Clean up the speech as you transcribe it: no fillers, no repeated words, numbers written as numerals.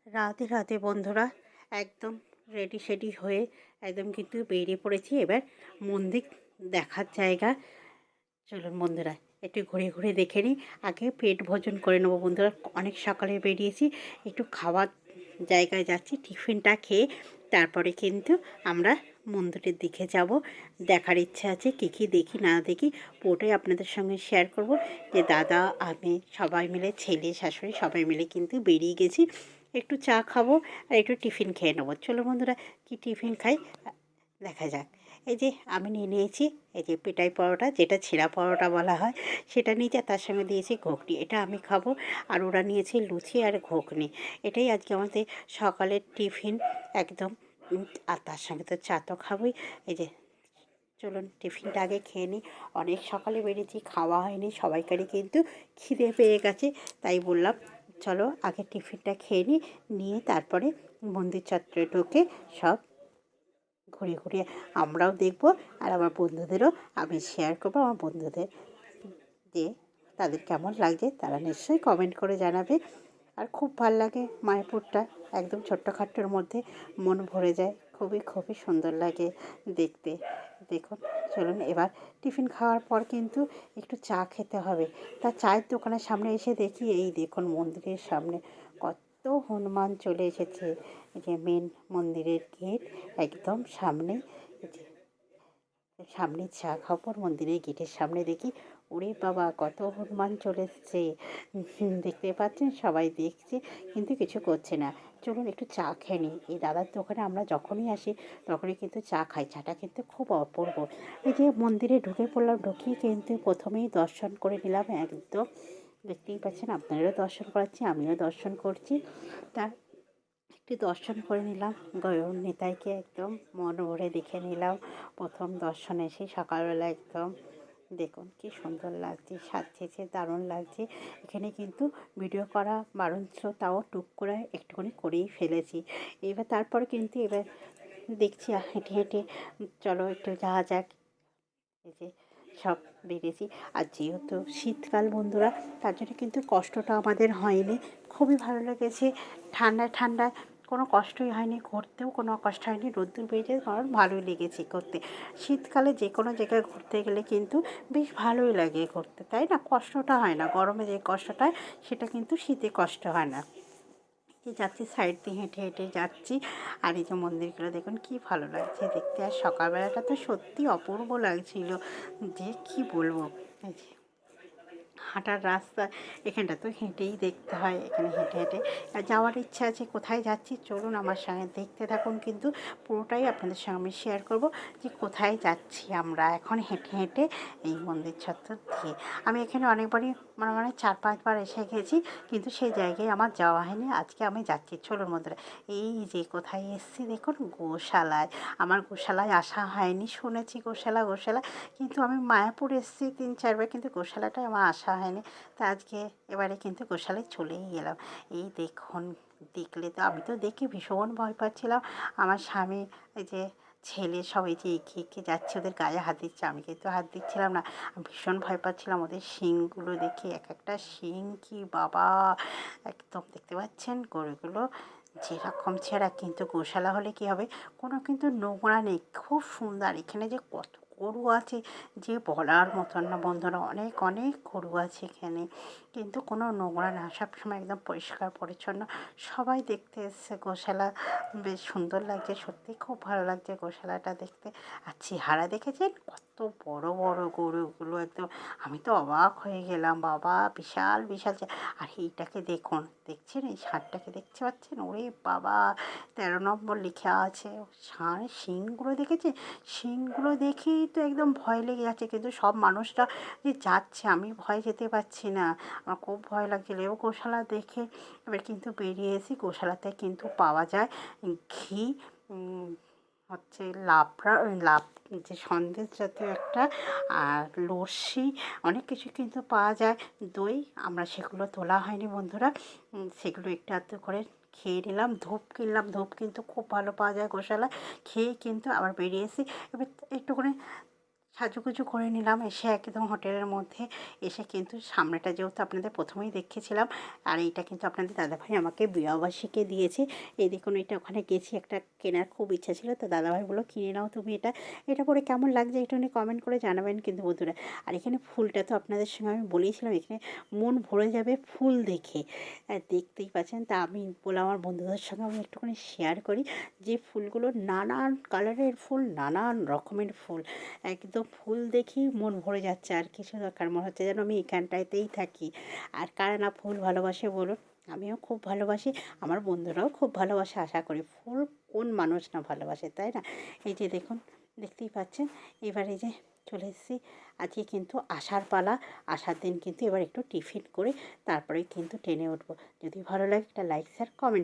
রাধে রাধে বন্ধুরা, একদম রেডি সেডি হয়ে একদম কিন্তু বেরিয়ে পড়েছি। এবার মন্দির দেখার জায়গা, চলুন বন্ধুরা একটু ঘুরে ঘুরে দেখে নিই। আগে পেট ভোজন করে নেবো বন্ধুরা, অনেক সকালে বেরিয়েছি, একটু খাওয়ার জায়গায় যাচ্ছি। টিফিনটা খেয়ে তারপরে কিন্তু আমরা মন্দিরের দিকে যাব। দেখার ইচ্ছা আছে কী কী দেখি না দেখি পুরোটাই আপনাদের সঙ্গে শেয়ার করব। যে দাদা, আমি সবাই মিলে, ছেলে শাশুড়ি সবাই মিলে কিন্তু বেরিয়ে গেছি। একটু চা খাবো আর একটু টিফিন খেয়ে নেবো। চলো বন্ধুরা, কি টিফিন খাই দেখা যাক। এই যে আমি নিয়ে নিয়েছি, এই যে পেটাই পরোটা, যেটা ছিঁড়া পরোটা বলা হয়, সেটা নিয়েছি। আর তার সঙ্গে দিয়েছি ঘুগনি, এটা আমি খাবো। আর ওরা নিয়েছে লুচি আর ঘুগনি। এটাই আজকে আমাদের সকালের টিফিন একদম। আর তার সঙ্গে তো চা তো খাবোই। এই যে চলুন টিফিনটা আগে খেয়ে নিই। অনেক সকালে বেরিয়েছি, খাওয়া হয়নি, সবাইকারই কিন্তু খিদে পেয়ে গেছে। তাই বললাম চলো আগে টিফিনটা খেয়ে নিই, নিয়ে তারপরে মন্দির চত্বরে ঢুকে সব ঘুরে ঘুরে আমরাও দেখব। আর আমার বন্ধুদেরও আমি শেয়ার করবো, আমার বন্ধুদের যে তাদের কেমন লাগছে তারা নিশ্চয়ই কমেন্ট করে জানাবে। আর খুব ভাল লাগে মায়াপুরটা, একদম ছোট্টখাট্টোর মধ্যে মন ভরে যায়, খুবই খুবই সুন্দর লাগে দেখতে। দেখুন, চলুন এবার টিফিন খাওয়ার পর কিন্তু একটু চা খেতে হবে। তা চায়ের দোকানের সামনে এসে দেখি, এই দেখুন মন্দিরের সামনে কত হনুমান চলে এসেছে। এই যে মেন মন্দিরের গেট একদম সামনে। এই যে সামনে চা খাবার মন্দিরের গেটের সামনে দেখি, ওরে বাবা কত হনুমান চলে এসছে। দেখতে পাচ্ছেন সবাই দেখছে কিন্তু কিছু করছে না। চলুন একটু চা খেয়ে নিই। এই দাদার দোকানে আমরা যখনই আসি তখনই কিন্তু চা খাই, চাটা কিন্তু খুব অপূর্ব। এই যে মন্দিরে ঢুকে পড়লাম, ঢুকিয়ে কিন্তু প্রথমেই দর্শন করে নিলাম একদম। দেখতেই পাচ্ছেন, আপনারাও দর্শন করাচ্ছি, আমিও দর্শন করছি। তার একটু দর্শন করে নিলাম, গয়র নিতাইকে একদম মন ভরে দেখে নিলাম। প্রথম দর্শন এসে সকালবেলা একদম দেখুন কি সুন্দর লাগছে, সাজছে, দারুণ লাগছে। এখানে কিন্তু ভিডিও করা বারণ ছিল, তাও টুক করে একটুখানি করেই ফেলেছি। এবার তারপরে কিন্তু এবার দেখছি হেঁটে হেঁটে চলো একটু যাওয়া যাক। এই যে সব বেরিয়েছি। আর যেহেতু শীতকাল বন্ধুরা, তার জন্য কিন্তু কষ্টটা আমাদের হয়নি, খুবই ভালো লেগেছে। ঠান্ডায় ঠান্ডায় কোনো কষ্টই হয়নি, ঘুরতেও কোনো কষ্ট হয়নি, রোদ্দুর বেরিয়েছে কারণ ভালোই লেগেছে ঘুরতে। শীতকালে যে কোনো জায়গায় ঘুরতে গেলে কিন্তু বেশ ভালোই লাগে ঘুরতে, তাই না? কষ্টটা হয় না, গরমে যে কষ্টটা হয় সেটা কিন্তু শীতে কষ্ট হয় না। এই যাচ্ছি, সাইড দিয়ে হেঁটে হেঁটে যাচ্ছি। আর এই যে মন্দিরগুলো দেখুন কি ভালো লাগছে দেখতে। আর সকালবেলাটা তো সত্যি অপূর্ব লাগছিল, যে কি বলবো। এই যে হাঁটার রাস্তা, এখানটা তো হেঁটেই দেখতে হয়, এখানে হেঁটে হেঁটে যাওয়ার ইচ্ছা আছে। কোথায় যাচ্ছি চলুন আমার সঙ্গে দেখতে থাকুন, কিন্তু পুরোটাই আপনাদের সঙ্গে আমি শেয়ার করব যে কোথায় যাচ্ছি আমরা এখন হেঁটে হেঁটে এই মন্দির চত্বর দিয়ে। আমি এখানে অনেকবারই মানে 4-5 বার এসে গেছি, কিন্তু সেই জায়গায় আমার যাওয়া হয়নি। আজকে আমি যাচ্ছি, চলুন বন্ধুরা। এই যে কোথায় এসেছি দেখুন, গোশালায়। আমার গোশালায় আসা হয়নি, শুনেছি গোশালা গোশালা, কিন্তু আমি মায়াপুর এসেছি 3-4 বার, কিন্তু গোশালাটায় আমার আসা হয়নি। তা আজকে এবারে কিন্তু গোশালায় চলেই গেলাম। এই দেখুন, দেখলে তো আমি তো দেখে ভীষণ ভয় পাচ্ছিলাম। আমার স্বামী, এই যে ছেলে, সবাই যে এগিয়ে এগিয়ে যাচ্ছে, ওদের গায়ে হাত দিচ্ছে, আমি কিন্তু হাত দিচ্ছিলাম না। আমি ভীষণ ভয় পাচ্ছিলাম ওদের শিংগুলো দেখে, এক একটা শিং কি বাবা! একদম দেখতে পাচ্ছেন গরুগুলো যেরকম ছেঁড়া, কিন্তু গোশালা হলে কী হবে, কোনো কিন্তু নোংরা নেই, খুব সুন্দর। এখানে যে কত গরু আছে যে বলার মতন না বন্ধুরা, অনেক অনেক গরু আছে এখানে, কিন্তু কোনো নোংরা না, সবসময় একদম পরিষ্কার পরিচ্ছন্ন। সবাই দেখতে এসছে গোশালা, বেশ সুন্দর লাগছে, সত্যি খুব ভালো লাগছে গোশালাটা দেখতে। আর চেহারা দেখেছেন কত বড় বড় গরুগুলো, একদম আমি তো অবাক হয়ে গেলাম, বাবা বিশাল বিশাল। আর এইটাকে দেখুন, দেখছেন এই ষাঁড়টাকে দেখতে পাচ্ছেন, ওরে বাবা 13 নম্বর লেখা আছে। ষাঁড় শিংগুলো দেখেছেন, শিংগুলো দেখেই তো একদম ভয় লেগে যাচ্ছে, কিন্তু সব মানুষরা যে যাচ্ছে, আমি ভয় যেতে পারছি না, আমার খুব ভয় লাগছিল। এও গোশালা দেখে এবার কিন্তু বেরিয়ে এসি। গোশালাতে কিন্তু পাওয়া যায় ঘি, হচ্ছে লাবড়া, লাব যে সন্দেশ জাতীয় একটা, আর লস্যি, অনেক কিছু কিন্তু পাওয়া যায়। দই, আমরা সেগুলো তোলা হয়নি বন্ধুরা, সেগুলো একটু আধটু করে খেয়ে নিলাম। ধূপ কিনলাম, ধূপ কিন্তু খুব ভালো পাওয়া যায় গোশালায়। খেয়ে কিন্তু আবার বেরিয়ে এসে এবার একটু করে সাজুগুজু করে নিলাম, এসে একদম হোটেলের মধ্যে এসে কিন্তু সামনেটা যেহেতু আপনাদের প্রথমেই দেখিয়েছিলাম, আর এইটা কিন্তু আপনাদের দাদাভাই আমাকে বিবাহবার্ষিকী দিয়েছে। এই দেখুন, এটা ওখানে গেছি, একটা কেনার খুব ইচ্ছা ছিল, তো দাদাভাই বললো কিনে নাও তুমি এটা। এটা পরে কেমন লাগছে একটুখানি কমেন্ট করে জানাবেন কিন্তু বন্ধুরা। আর এখানে ফুলটা তো আপনাদের সঙ্গে আমি বলেইছিলাম, এখানে মন ভরে যাবে ফুল দেখে। দেখতেই পাচ্ছেন, তা আমি বললাম আমার বন্ধুদের সঙ্গে আমি একটুখানি শেয়ার করি যে ফুলগুলো নানান কালারের ফুল, নানান রকমের ফুল, একদম ফুল দেখেই মন ভরে যাচ্ছে, আর কিছু দরকার, মনে হচ্ছে যেন আমি এখানটাতেই থাকি। আর কারা না ফুল ভালোবাসে বলুন, আমিও খুব ভালোবাসি, আমার বন্ধুরাও খুব ভালোবাসে, আশা করি। ফুল কোন মানুষ না ভালোবাসে, তাই না? এই যে দেখুন, দেখতেই পাচ্ছেন, এবার এই যে চলে এসেছি। আজকে কিন্তু আসার পালা, আসার দিন কিন্তু এবার একটু টিফিন করে তারপরে কিন্তু ট্রেনে উঠবো। যদি ভালো লাগে একটা লাইক শেয়ার কমেন্ট